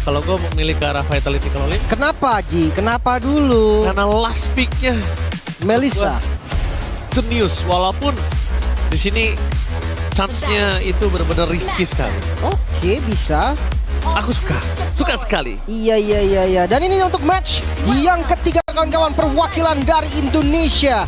Kalau gue memilih ke arah Vitality kalau Lim. Kenapa Ji? Kenapa dulu? Karena last pick-nya Melissa. jenius. Walaupun di sini chance-nya itu benar-benar risky sekali. Oke, bisa. Aku suka sekali. Iya. Dan ini untuk match yang ketiga kawan-kawan, perwakilan dari Indonesia.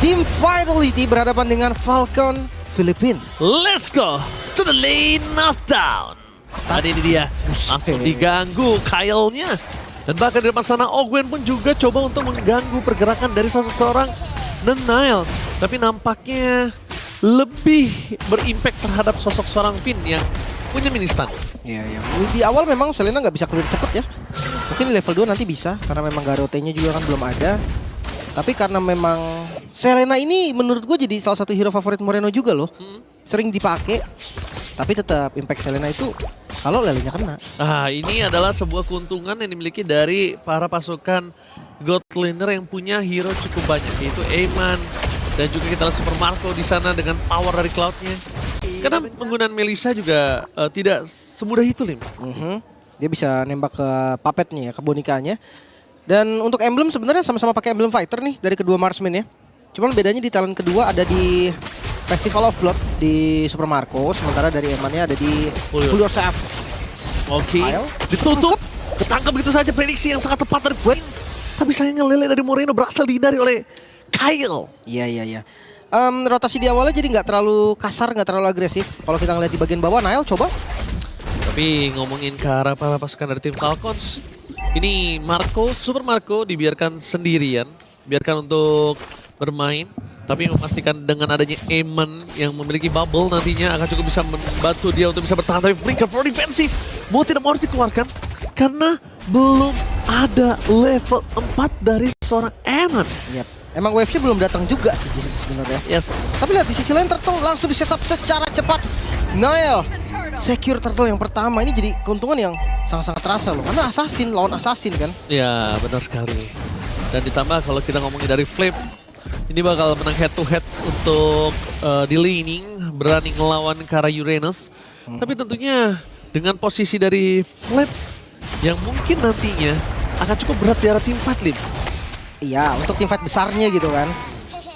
Tim Vitality berhadapan dengan Falcon Philippines. Let's go to the lane of down. Tadi ini dia langsung diganggu Kyle-nya. Dan bahkan di depan sana Ogwen pun juga coba untuk mengganggu pergerakan dari seseorang Nile. Tapi nampaknya lebih berimpact terhadap sosok seorang Finn yang punya mini stun. Iya. Di awal memang Selena nggak bisa clear cepet ya. Mungkin di level 2 nanti bisa, karena memang Garote-nya juga kan belum ada. Tapi karena memang Selena ini menurut gue jadi salah satu hero favorit Moreno juga loh. Sering dipakai, tapi tetap impact Selena itu kalau lelenya kena. Ini adalah sebuah keuntungan yang dimiliki dari para pasukan God Laner yang punya hero cukup banyak, yaitu Eyman dan juga kita lihat Super Marco di sana dengan power dari Cloud-nya. Karena penggunaan Melissa juga tidak semudah itu, Lim. Dia bisa nembak ke puppetnya ya, ke bonikanya. Dan untuk emblem sebenarnya sama-sama pakai emblem fighter nih dari kedua marksman ya. Cuman bedanya di talent kedua ada di Festival of Blood di Super Marco, sementara dari Emannya ada di Pull Yourself. Oke, ditutup, ketangkap begitu saja, prediksi yang sangat tepat dari Queen. Tapi sayangnya lele dari Moreno berhasil dihindari oleh Kyle. Iya. Rotasi di awalnya jadi nggak terlalu kasar, nggak terlalu agresif. Kalau kita ngeliat di bagian bawah, Nile coba. Tapi ngomongin ke arah para pasukan dari tim Falcons, ini Super Marco dibiarkan sendirian, biarkan untuk bermain. Tapi memastikan dengan adanya Eman yang memiliki bubble nantinya akan cukup bisa membantu dia untuk bisa bertahan. Tapi Flicker for defensif mau tidak mau harus dikeluarkan karena belum ada level 4 dari seorang Eman. Yep. Emang wave-nya belum datang juga sih sebenarnya. Yes. Tapi lihat di sisi lain Turtle langsung di setup secara cepat. Nile secure Turtle yang pertama, ini jadi keuntungan yang sangat-sangat terasa loh. Karena assassin lawan assassin kan. Ya benar sekali. Dan ditambah kalau kita ngomongin dari Flip, ini bakal menang head to head untuk di laning, berani ngelawan Kara Uranus. Tapi tentunya dengan posisi dari Flip yang mungkin nantinya akan cukup berat di arah tim fight, Lim. Iya, untuk tim fight besarnya gitu kan.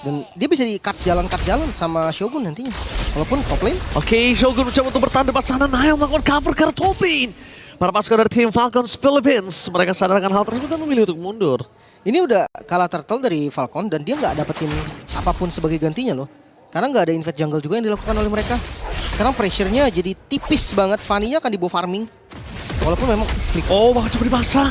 Dan dia bisa di cut jalan sama Shogun nantinya. Walaupun top lane. Oke, Shogun mencoba untuk bertahan depan sana. Nile melakukan cover ke arah top lane. Para pasukan dari tim Falcons Philippines, mereka sadarkan hal tersebut dan memilih untuk mundur. Ini udah kalah Turtle dari Falcon dan dia nggak dapetin apapun sebagai gantinya loh. Karena nggak ada invade jungle juga yang dilakukan oleh mereka. Sekarang pressure-nya jadi tipis banget. Fanny-nya akan dibawa farming. Walaupun memang bahkan coba dipaksa.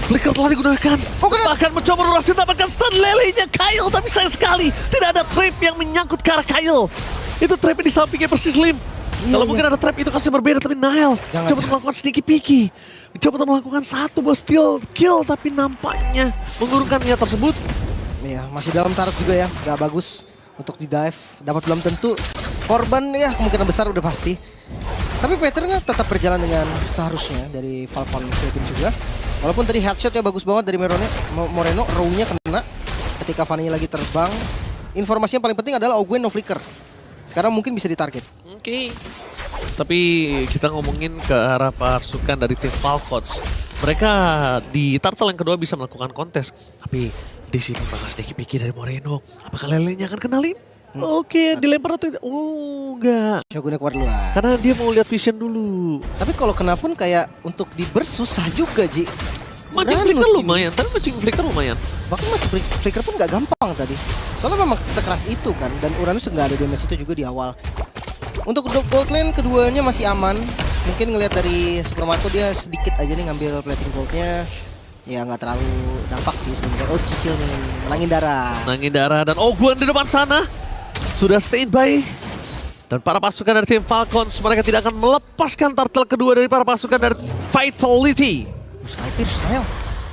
Flicker telah digunakan. Bahkan mencoba berhasil dapatkan stun lelenya Kyle. Tapi sayang sekali tidak ada trap yang menyangkut ke arah Kyle. Itu trapnya di sampingnya persis, Lim. Kalau mungkin ada trap itu kasusnya berbeda, tapi Nile coba untuk melakukan sneaky peeky. Coba untuk melakukan satu buah steal kill, tapi nampaknya mengurungkan niat tersebut. Iya, masih dalam tarot juga ya, gak bagus untuk di dive. Dapat belum tentu, korban ya kemungkinan besar udah pasti. Tapi patternnya tetap berjalan dengan seharusnya dari Falcon Philippines juga. Walaupun tadi headshot ya bagus banget dari Moreno, row-nya kena ketika Fanny lagi terbang. Informasi yang paling penting adalah Ogwen no flicker. Sekarang mungkin bisa ditarget. Oke. Tapi kita ngomongin ke arah pasukan dari tim Falcons. Mereka di turtle yang kedua bisa melakukan kontes. Tapi di sini bakal sneaky peeky dari Moreno. Apakah lelenya akan kenali? Oke, dilempar atau tidak? Oh, enggak. Shogunnya keluar duluan. Karena dia mau lihat vision dulu. Tapi kalau kena pun kayak untuk di burst susah juga, Ji. Mancing flicker lumayan, tapi mancing flicker lumayan. Bahkan mancing flicker pun nggak gampang tadi. Soalnya memang sekeras itu kan. Dan Uranus nggak ada damage itu juga di awal. Untuk gold lane keduanya masih aman. Mungkin ngelihat dari Super Marco dia sedikit aja nih ngambil plating goldnya. Ya nggak terlalu dampak sih sebenarnya. Oh cicil nih, menangin darah. Dan Ogwen di depan sana sudah standby. Dan para pasukan dari tim Falcons, mereka tidak akan melepaskan turtle kedua dari para pasukan dari Vitality. Skyper style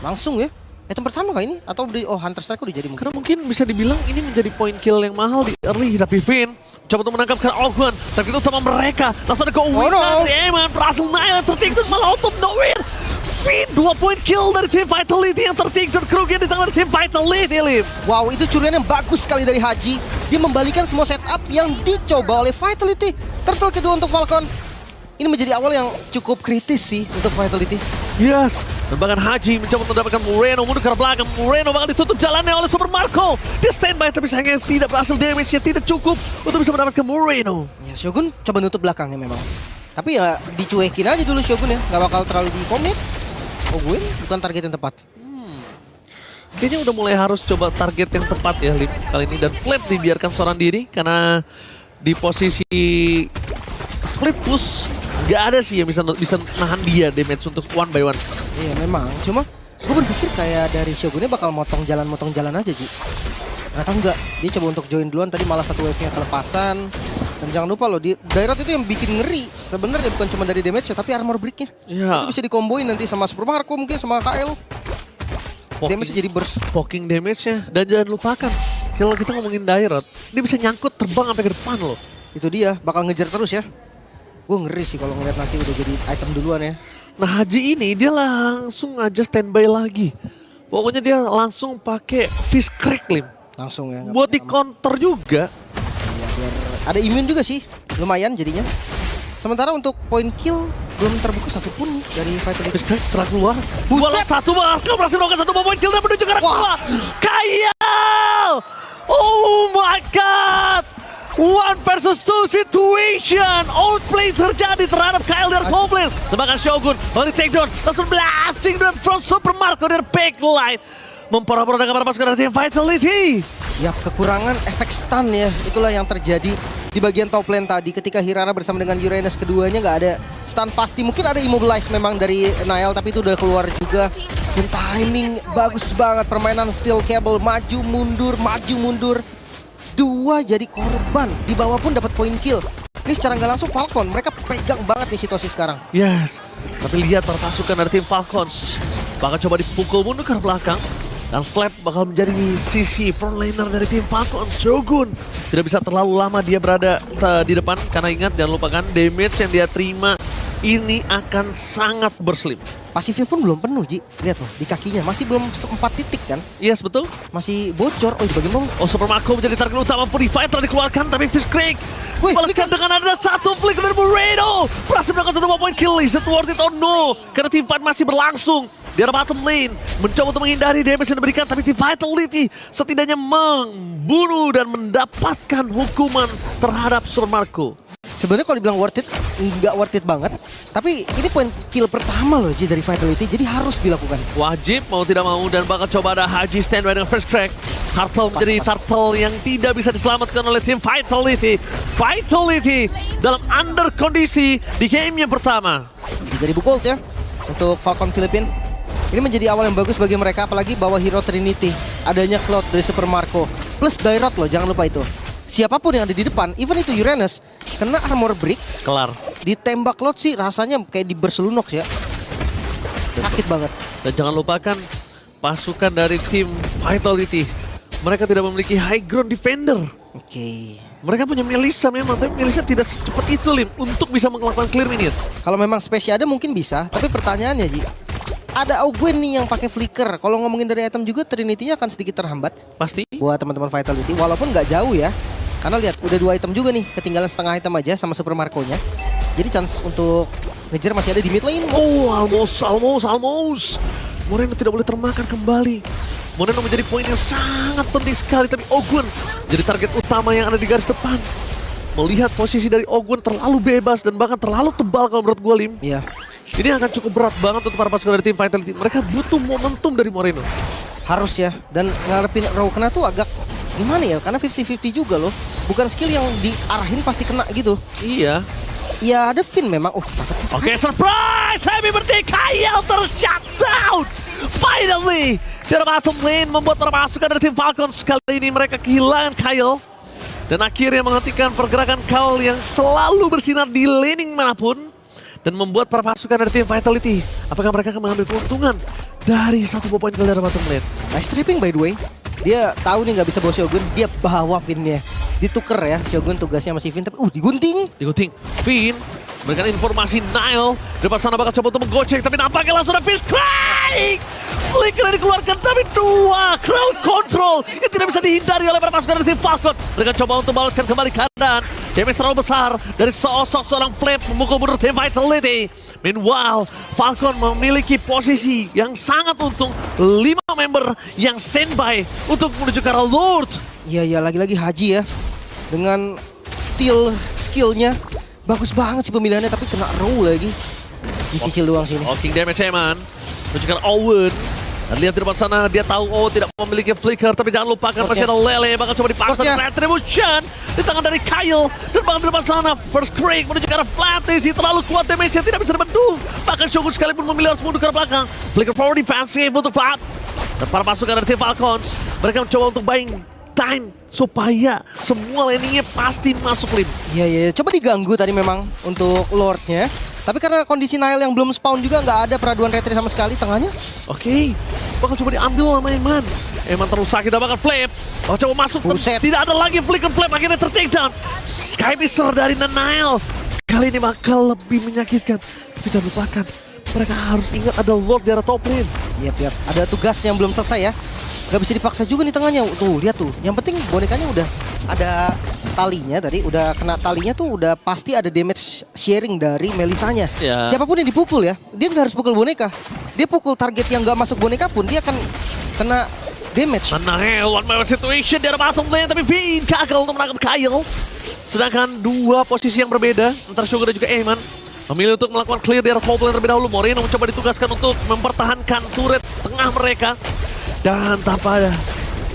langsung ya. Item pertama kah ini? Atau Hunter Strike udah jadi mungkin? Karena mungkin bisa dibilang ini menjadi point kill yang mahal di early. Tapi Finn coba untuk menangkap ke Ogwen. Tapi itu utama mereka. Langsung ada ke dari Eman. Berhasil Nile tertidur malah out of nowhere. Finn 2 point kill dari tim Vitality yang tertidur. Kerugian di tangan tim Vitality, Lim. Wow, itu curian yang bagus sekali dari Haji. Dia membalikan semua setup yang dicoba oleh Vitality. Turtle kedua untuk Falcon. ini menjadi awal yang cukup kritis sih untuk Vitality. Yes, dan bahkan Haji mencoba untuk mendapatkan Moreno mundur ke belakang. Moreno bakal ditutup jalannya oleh Super Marco. Dia standby tapi sayangnya tidak berhasil, damage-nya tidak cukup untuk bisa mendapatkan Moreno. Ya, Shogun coba nutup belakangnya memang. Tapi ya dicuekin aja dulu Shogun ya, nggak bakal terlalu di-commit. Ogwen bukan target yang tepat. Kayaknya udah mulai harus coba target yang tepat ya Lim kali ini. Dan Flap dibiarkan seorang diri karena di posisi split push nggak ada sih yang bisa nahan dia damage untuk one by one. Iya memang, cuma gue berpikir kayak dari Shogunnya bakal motong jalan aja Ji. Atau enggak, dia coba untuk join duluan, tadi malah satu wave-nya kelepasan. Dan jangan lupa loh, di daerah itu yang bikin ngeri sebenarnya bukan cuma dari damage-nya tapi armor break-nya. Iya. Itu bisa dikomboin nanti sama Super Marco mungkin sama KL. Damage jadi burst. Poking damage-nya. Dan jangan lupakan, kalau kita ngomongin Dairot, dia bisa nyangkut terbang sampai ke depan loh. Itu dia, bakal ngejar terus ya. Gue ngeri sih kalau ngeliat nanti udah jadi item duluan ya. Nah Haji ini dia langsung aja standby lagi. Pokoknya dia langsung pakai Fish Crack Lim. Langsung ya. Buat di counter juga. Ya, biar ada immune juga sih, lumayan jadinya. Sementara untuk point kill belum terbuka satupun nih dari Vitality. Fish Crack telah keluar. Dua lawan satu, Marco berhasil melakukan satu point kill dan menuju ke arah kedua. Kayal! Oh my god! 1 versus 2 situation. Outplay terjadi terhadap Kyle dari top lane. Bahkan Shogun oleh takedown. Langsung blasting dan front Super Marco dari backline. Memporak-porandakan kepada pasukan dari tim Vitality. Ya, kekurangan efek stun ya. Itulah yang terjadi di bagian top lane tadi. Ketika Hirana bersama dengan Uranus keduanya nggak ada stun pasti. Mungkin ada immobilize memang dari Niall, tapi itu udah keluar juga. Dan timing bagus banget. Permainan steel cable. Maju mundur. Dua jadi korban. Di bawah pun dapat point kill. Ini secara nggak langsung Falcon. Mereka pegang banget nih situasi sekarang. Yes. Tapi lihat para pasukan dari tim Falcons. Bakal coba dipukul mundur ke belakang. Dan Flap bakal menjadi sisi frontliner dari tim Falcons. Shogun tidak bisa terlalu lama dia berada di depan. Karena ingat jangan lupakan damage yang dia terima ini akan sangat berslim. Pasifnya pun belum penuh Ji. Lihat loh di kakinya masih belum 4 titik kan. Yes betul. Masih bocor. Oh itu bagaimana? Oh Super Marco menjadi target utama Purify telah dikeluarkan. Tapi Fish Creek dibalaskan dengan ada satu flick dari Moreno. Berhasil melakukan satu point kill. Is it worth it or no? Karena team fight masih berlangsung. Di arah bottom lane, mencoba untuk menghindari damage yang diberikan, tapi tim Vitality setidaknya membunuh dan mendapatkan hukuman terhadap Super Marco. Sebenarnya kalau dibilang worth it, nggak worth it banget. Tapi ini point kill pertama loh Ji dari Vitality, jadi harus dilakukan. Wajib mau tidak mau dan bakal coba ada Haji standby dengan first crack. Turtle menjadi turtle yang tidak bisa diselamatkan oleh tim Vitality. Vitality dalam under kondisi di game yang pertama. 3.000 gold ya untuk Falcon Philippines. Ini menjadi awal yang bagus bagi mereka, apalagi bawa hero Trinity. Adanya Cloud dari Super Marco. Plus Dairot loh, jangan lupa itu. Siapapun yang ada di depan, even itu Uranus, kena armor break. Kelar. Ditembak Cloud sih rasanya kayak di Berselunox ya. Sakit banget. Dan jangan lupakan pasukan dari tim Vitality. Mereka tidak memiliki high ground defender. Oke. Mereka punya Melissa memang, tapi Melissa tidak secepat itu Lim untuk bisa melakukan clear minion. Kalau memang spesial ada mungkin bisa, tapi pertanyaannya Ji. Ada Ogwen nih yang pakai flicker. Kalau ngomongin dari item juga Trinity-nya akan sedikit terhambat. Pasti. Buat teman-teman Vitality, walaupun nggak jauh ya. Karena lihat udah 2 item juga nih, ketinggalan setengah item aja sama Super Marco-nya. Jadi chance untuk ngejar masih ada di mid lane. Oh, almost. Moreno tidak boleh termakan kembali. Moreno menjadi poin yang sangat penting sekali, tapi Ogwen jadi target utama yang ada di garis depan. Melihat posisi dari Ogwen terlalu bebas dan bahkan terlalu tebal kalau menurut gue Lim. Iya. Ini akan cukup berat banget untuk para pasukan dari tim Vitality. Mereka butuh momentum dari Moreno. Harus ya. Dan ngarepin Raw kena tuh agak gimana ya? Karena 50-50 juga loh. Bukan skill yang diarahin pasti kena gitu. Iya. Ya ada Finn memang. Oke, surprise! Happy birthday Kyle ter-shutdown! Finally! Dari bottom lane membuat para pasukan dari tim Falcons kali ini mereka kehilangan Kyle. Dan akhirnya menghentikan pergerakan Kyle yang selalu bersinar di laning manapun. Dan membuat para pasukan dari tim Vitality, apakah mereka akan mengambil keuntungan dari satu poin kill dari bottom lane? Nice tripping by the way. Dia tahu nih nggak bisa bawa Shogun, dia bawa Finn-nya. Dituker ya, Shogun tugasnya masih Finn, tapi digunting. Finn memberikan informasi Niall. Depan sana bakal coba untuk menggocek, tapi nampaknya langsung ada Fish Crack. Flicker dikeluarkan, tapi 2 crowd control yang tidak bisa dihindari oleh para pasukan dari tim Falcon. Mereka coba untuk membalaskan kembali keadaan. damage terlalu besar dari seorang Flip memukul mundur tim Vitality. Meanwhile, Falcon memiliki posisi yang sangat untung. 5 member yang standby untuk menuju ke arah Lord. Iya, lagi-lagi Haji ya. Dengan skillnya. Bagus banget sih pemilihannya, tapi kena roll lagi. Dicicil doang sini. King damage Eman. Menuju ke arah Owen. Dan lihat di depan sana, dia tahu tidak memiliki flicker, tapi jangan lupakan masih ada Lele bakal coba dipaksa di Retribution di tangan dari Kyle. Dan bahkan di depan sana, First Craig menuju ke arah Flatness, terlalu kuat damage-nya, tidak bisa dibentuk. Bahkan Shogun sekalipun memilih harus mundur ke arah belakang. Flicker forward defensive untuk Flat. Dan para pasukan dari tim Falcons, mereka mencoba untuk buying time supaya semua landingnya pasti masuk lim. Iya, coba diganggu tadi memang untuk Lordnya. Tapi karena kondisi Nile yang belum spawn juga nggak ada peraduan retri sama sekali tengahnya. Oke, bakal coba diambil sama Eman. Eman terus sakit, bakal Flip. Bakal coba masuk, tidak ada lagi flicker Flip, akhirnya ter-take down. Sky Mister dari Nile. Kali ini bakal lebih menyakitkan. Tapi jangan lupakan, mereka harus ingat ada Lord di arah top lane. Yap, ada tugas yang belum selesai ya. Gak bisa dipaksa juga nih tengahnya. Tuh, lihat tuh. Yang penting bonekanya udah ada talinya tadi. Udah kena talinya tuh udah pasti ada damage sharing dari Melisanya. Ya. Siapapun yang dipukul ya, dia nggak harus pukul boneka. Dia pukul target yang nggak masuk boneka pun, dia akan kena damage. Nile, one man situation di arah bottom lane. Tapi Vin gagal untuk menangkap Kyle. Sedangkan dua posisi yang berbeda antara Shogun dan juga Eman memilih untuk melakukan clear di arah top lane terlebih dahulu. Moreno mencoba ditugaskan untuk mempertahankan turret tengah mereka. Dan tanpa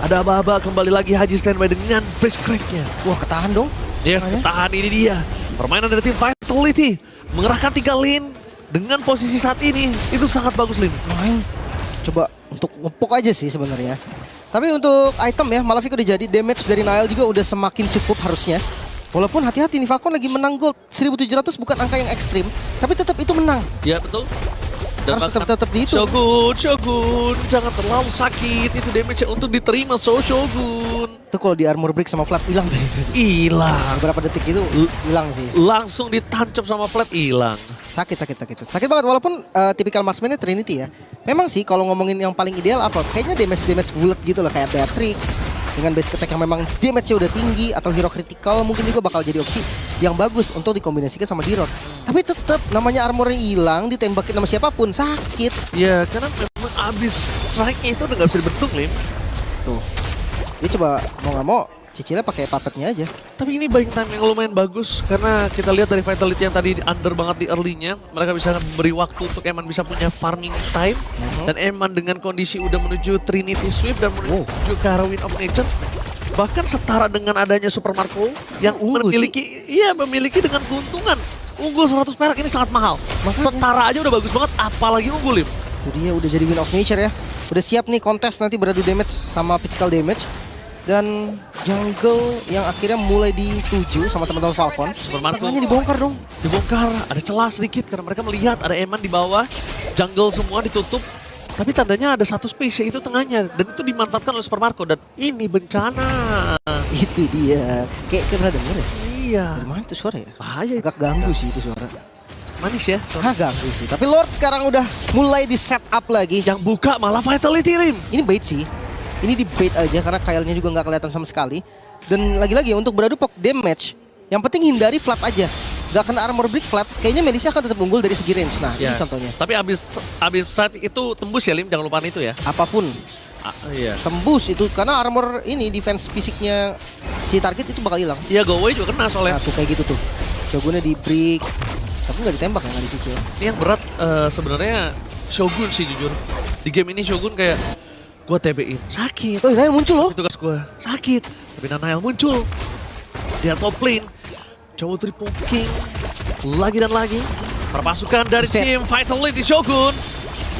ada aba-aba, kembali lagi Haji standby dengan Fresh Crack-nya. Wah, ketahan dong. Yes, ketahan, ini dia. Permainan dari tim Vitality mengerahkan 3 lane dengan posisi saat ini. Itu sangat bagus, Lim. Main. Coba untuk ngepok aja sih sebenarnya. Tapi untuk item ya, Malavik udah jadi. Damage dari Nile juga udah semakin cukup harusnya. Walaupun hati-hati nih, Falcon lagi menang gold. 1700 bukan angka yang ekstrim, tapi tetap itu menang. Ya, betul. Dan harus tetap dihitung. Shogun, jangan terlalu sakit. Itu damage untuk diterima Shogun. Itu kalau di armor break sama Flat hilang. Hilang. Beberapa detik itu hilang sih. Langsung ditancap sama Flat, hilang. Sakit. Sakit banget walaupun tipikal marksman-nya Trinity ya. Memang sih kalau ngomongin yang paling ideal apa? Kayaknya damage bullet gitu loh, kayak Beatrix. Dengan basic attack yang memang damage-nya udah tinggi atau hero critical mungkin juga bakal jadi opsi yang bagus untuk dikombinasikan sama D-Rod. Tapi tetap namanya armornya hilang, ditembakin sama siapapun sakit. Ya karena memang abis strike-nya itu udah gak bisa dibentuk, Lim. Tuh. Dia coba mau gak mau cicilnya pakai puppetnya aja. Tapi ini buying time yang lumayan bagus karena kita lihat dari Vitality yang tadi under banget di early-nya, mereka bisa memberi waktu untuk Eman bisa punya farming time. Dan Eman dengan kondisi udah menuju Trinity Swift dan menuju ke arah Wind of Nature. Bahkan setara dengan adanya Super Marco yang memiliki dengan keuntungan unggul 100 perak, ini sangat mahal. Setara aja udah bagus banget, apalagi unggul, Lim. Itu dia udah jadi Wind of Nature ya. Udah siap nih kontes nanti beradu damage sama physical damage. Dan jungle yang akhirnya mulai dituju sama teman-teman Falcon. Tengahnya dibongkar dong. Dibongkar, ada celah sedikit karena mereka melihat ada Eman di bawah. Jungle semua ditutup. Tapi tandanya ada satu space, yaitu tengahnya. Dan itu dimanfaatkan oleh Super Marco. Dan ini bencana. Itu dia. Kayak pernah denger ya? Iya. Dari mana itu suara ya? Bahaya. Agak ganggu sih itu suara. Manis ya? Ganggu sih. Tapi Lord sekarang udah mulai di set up lagi. Yang buka malah Vitality, Rim. Ini bait sih. Ini di bait aja karena Kyle-nya juga nggak kelihatan sama sekali. Dan lagi-lagi untuk beradu pok damage, yang penting hindari flap aja. Gak kena armor break flap, kayaknya Melissa akan tetap unggul dari segi range. Nah, ini contohnya. Tapi abis strike itu tembus ya, Lim, jangan lupa itu ya. Apapun. Iya. Tembus itu karena armor ini defense fisiknya si target itu bakal hilang. Iya, go away juga kena soalnya. Nah, tuh kayak gitu tuh. Shogunnya di break. Tapi nggak ditembak ya, nggak dicicil. Ini yang berat sebenarnya Shogun sih jujur. Di game ini Shogun kayak gue TB-in, sakit. Oh, Nile muncul loh. Tugas gue, sakit. Tapi Nile muncul. Dia top lane. Coba triple king. Lagi dan lagi. Perpasukan dari tim Vitality Shogun.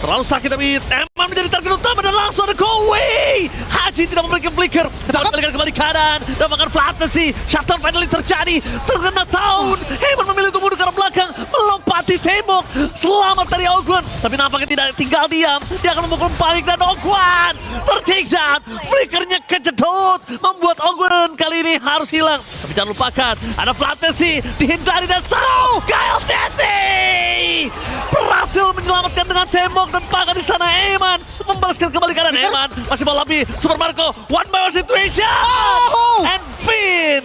Terlalu sakit tapi Eman menjadi target utama dan langsung ada go away. Haji tidak memiliki flicker. Balikan kembali kanan. Dapatkan Flatness. Shutdown finally terjadi. Terkena tahun. Eman memilih untuk mundur ke arah belakang. Melompati tembok. Selamat dari Ogwan. Tapi nampaknya tidak tinggal diam. Dia akan memukul balik dan Ogwan ter-take down. Flickernya kejedot. Membuat Ogwan kali ini harus hilang. Tapi jangan lupakan. Ada Flatness dihindari dan seru. Kyle Tete berhasil menyelamatkan dengan tembok. Dan bahkan di sana Eman membalaskan kembali kanan. Eman masih melabih Super Marco, one by one situation. And Finn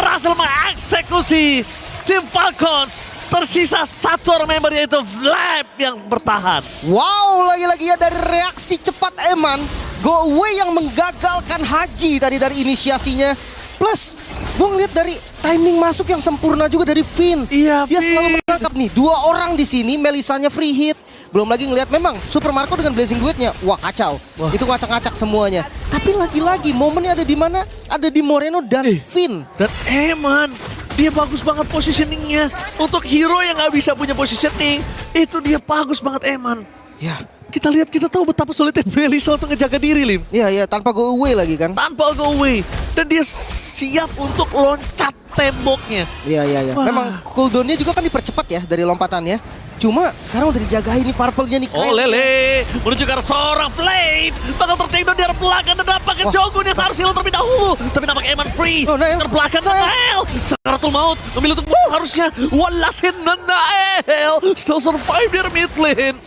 berhasil mengeksekusi tim Falcons. Tersisa satu orang member yaitu Vlad yang bertahan. Wow, lagi-lagi ya dari reaksi cepat Eman. Go away yang menggagalkan Haji tadi dari inisiasinya. Plus, gue ngeliat dari timing masuk yang sempurna juga dari Finn. Iya, Dia Finn selalu menangkap nih 2 orang di sini, Melisanya free hit. Belum lagi ngeliat memang Super Marco dengan Blazing Duetnya. Wah, kacau. Wah. Itu ngacak-ngacak semuanya. Tapi lagi-lagi momennya ada di mana? Ada di Moreno dan Finn. Dan Eman, dia bagus banget positioningnya. Untuk hero yang nggak bisa punya positioning, itu dia bagus banget Eman. Ya, Kita lihat, kita tahu betapa sulitnya Melisa untuk ngejaga diri, Lim. iya tanpa go away lagi kan. Tanpa go away. Dan dia siap untuk loncat temboknya. Iya. Wah. Memang cooldownnya juga kan dipercepat ya dari lompatannya. Cuma sekarang udah dijagain nih purple-nya nih. Oh lele, menuju ke arah seorang Flame. Bakal tertakedown di arah belakang dan nampaknya Wah. Shogun yang harus hilang terlebih dahulu. Tapi nampaknya Eman free. Oh, Nael. Terbelakang Nael. Nael. Sakaratul Maut memilih untuk harusnya walasin Nael. Still survive dari mid lane.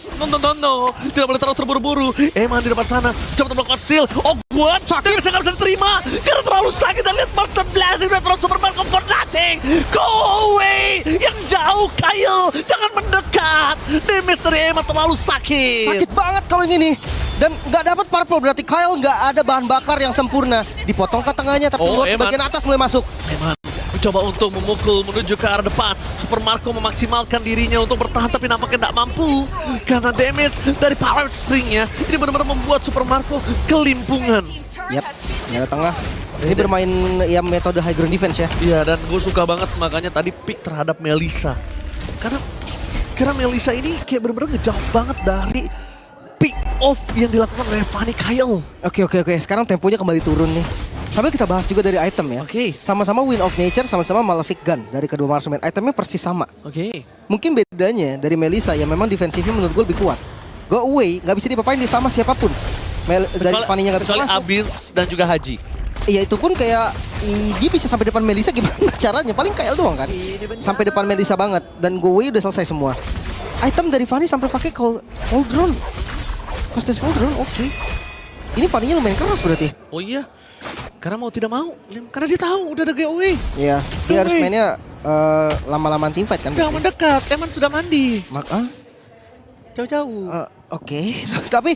No. Tidak boleh terlalu terburu-buru. Eman di depan sana. Coba melakukan steal. Oh buat. Tapi bisa nggak bisa diterima. Karena terlalu sakit. Dan lihat Master Blazing dan terus Superman for nothing. Go away. Yang jauh Kyle. Jangan mendekat. Damage dari Eman terlalu sakit. Sakit banget kalau yang ini. Dan nggak dapat purple berarti Kyle nggak ada bahan bakar yang sempurna. Dipotong ke tengahnya tapi Oh, Lord Eman. bagian atas mulai masuk. Eman mencoba untuk memukul menuju ke arah depan. Super Marco memaksimalkan dirinya untuk bertahan tapi nampaknya tidak mampu. Karena damage dari power stringnya ini benar-benar membuat Super Marco kelimpungan. Yap, nyala tengah. Ini bermain ya metode high ground defense ya. Iya, dan gue suka banget makanya tadi pick terhadap Melisa. Karena Melisa ini kayak benar-benar ngejauh banget dari pick off yang dilakukan oleh Fanny Kyle. Oke. Sekarang temponya kembali turun nih. Sampai kita bahas juga dari item ya. Oke. Sama-sama Wind of Nature, sama-sama Malefic Gun dari kedua marksman. Itemnya persis sama. Oke. Mungkin bedanya dari Melisa yang memang defensifnya menurut gue lebih kuat. Go away, nggak bisa dipapain dia sama siapapun. Dari Fanny-nya nggak bisa Kecuali masuk. Abyss dan juga Haji. Iya itu pun kayak dia bisa sampai depan Melisa gimana caranya? Paling Kyle doang kan. Sampai depan Melisa banget dan go away udah selesai semua. Item dari Fanny sampai pakai cold drone. Hostess cold drone, oke. Ini Fanny-nya lumayan keras berarti. Oh iya. Karena mau tidak mau, Lim. Karena dia tahu udah ada giveaway. Iya, dia harus mainnya lama-lamaan teamfight kan. Jangan mendekat, Eman sudah mandi. Jauh-jauh. Oke. Tapi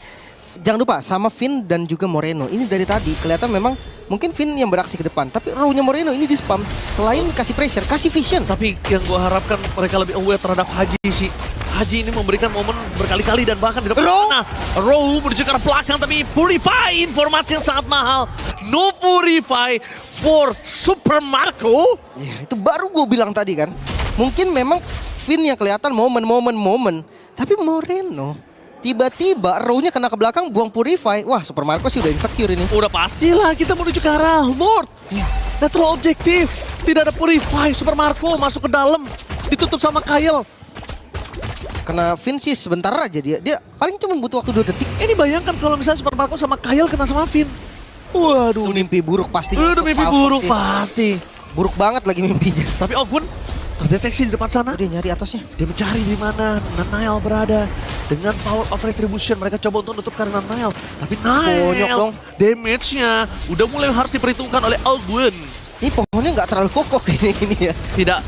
jangan lupa sama Finn dan juga Moreno. Ini dari tadi kelihatan memang mungkin Finn yang beraksi ke depan, tapi row-nya Moreno ini di spam. Selain kasih pressure, kasih vision. Tapi yang gue harapkan mereka lebih aware terhadap Haji sih. Haji ini memberikan momen berkali-kali dan bahkan di depan Row? sana. Row menuju ke arah belakang tapi Purify informasi yang sangat mahal. No Purify for Super Marco. Ya, itu baru gue bilang tadi kan. Mungkin memang Finn yang kelihatan momen. Tapi Moreno tiba-tiba row-nya kena ke belakang buang Purify. Wah, Super Marco sih udah insecure ini. Udah pastilah kita menuju ke arah Lord. Terlalu objektif. Tidak ada Purify. Super Marco masuk ke dalam. Ditutup sama Kyle. Kena Finn sih sebentar aja dia paling cuma butuh waktu 2 detik. Ini bayangkan kalau misalnya Super Marco sama Kyle kena sama Finn. Waduh. Itu mimpi buruk pasti. Udah mimpi buruk pasti. Buruk banget lagi mimpinya. Tapi Ogun terdeteksi di depan sana. Dia nyari atasnya. Dia mencari di mana Nanael berada. Dengan power of retribution mereka coba untuk nutup karena Nanael. Tapi Bonyok Nanael dong. damage-nya udah mulai harus diperhitungkan oleh Ogun. Ini pohonnya nggak terlalu kokoh ini ya. Tidak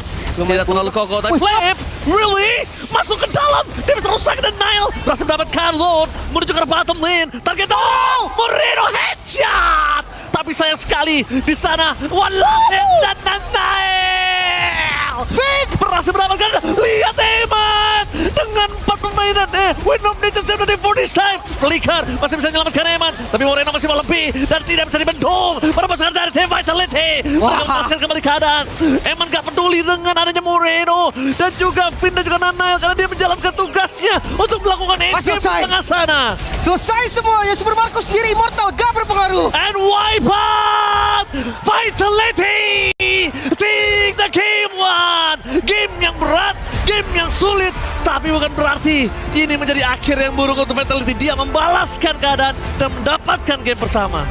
terlalu kokoh. Tapi Flip, really? Masuk ke dalam. Dia bisa rusak dan Nile berhasil mendapatkan Lord. Menuju ke bottom lane. Target, oh! Moreno headshot! Tapi sayang sekali di sana. Walahin dan Nile! Fit berhasil mendapatkan. Lihat Eman! Dengan 4 permainan. Win of Nature Seven for this time. Flicker masih bisa menyelamatkan Eman. Tapi Moreno masih melebih. Dan tidak bisa dibendung. Pada pasangan dari Team Vitality. Mereka melepaskan kembali keadaan. Eman gak peduli dengan adanya Moreno. Dan juga Finn dan juga Nanael. Karena dia menjalankan tugasnya untuk melakukan engage di tengah sana. Selesai semuanya. Super Marco sendiri immortal gak berpengaruh. And wipe out Vitality. Take the game one. Game yang berat, game yang sulit. Tapi bukan berarti ini menjadi akhir yang buruk untuk Vitality. Dia membalaskan keadaan dan mendapatkan game pertama.